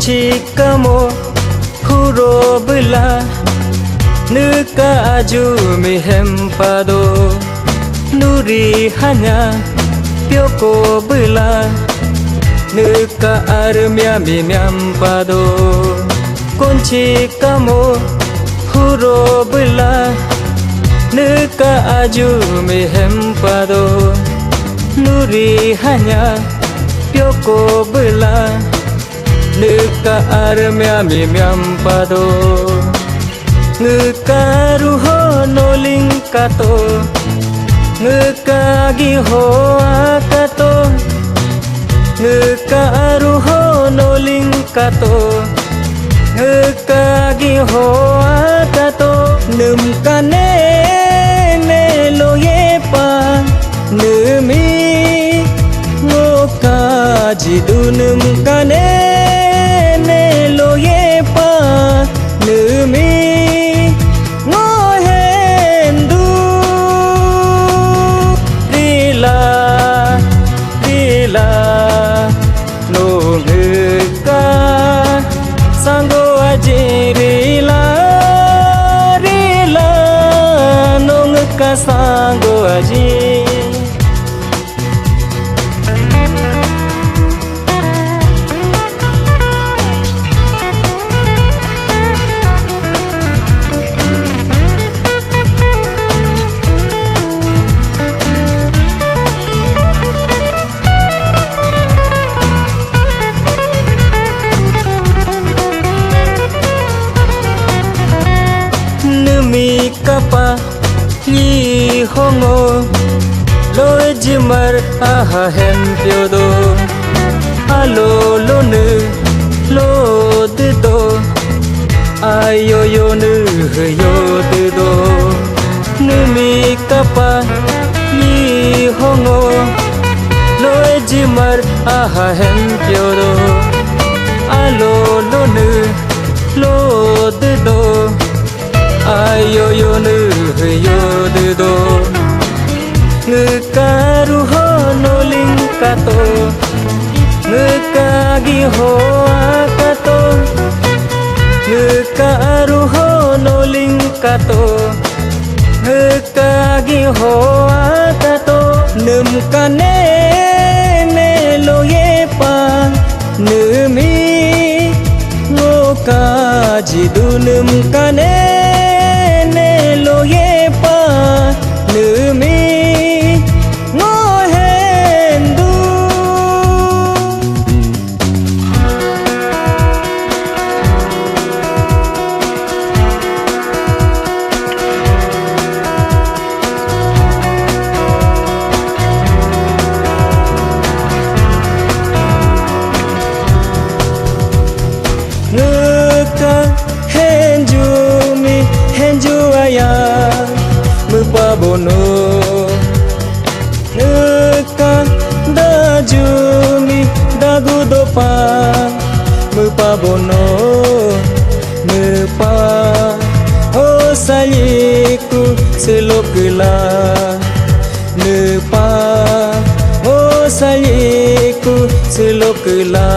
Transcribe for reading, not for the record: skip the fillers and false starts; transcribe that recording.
kunci kamu huro bela nuka aju mihem pado nuri hanya pioko bela nuka armia miam pado kunci kamu huro bela nuka aju mihem pado nuri hanya pioko bela nuka armia miam pado nuka ruho noling kato nuka giho akato nuka ruho noling kato nuka giho akato num kane ne lo yepa numi ngoka jidu num kane ne lo yepa numi ngohendu rila rila no ngka sango aji rila rila no ngka sango aji mi kapa li hongo loi jimar aha hem pyodo alo lo nu lo de do ayo yo nu yo de do nu mi kapa li hongo loi jimar aha hem pyodo alo lo nu lo de do ayo yo nu yo de do nuka ruho noling kato nuka giho akato nuka ruho noling kato nuka giho akato num kane ne lo yepa numi ngoka jidu num kane lo yepa numi ngohendu nuka henjumi henju aya mupa bono nuka dajumi dagu dopa mupa bono mupa o saliku selokla mupa o saliku selokla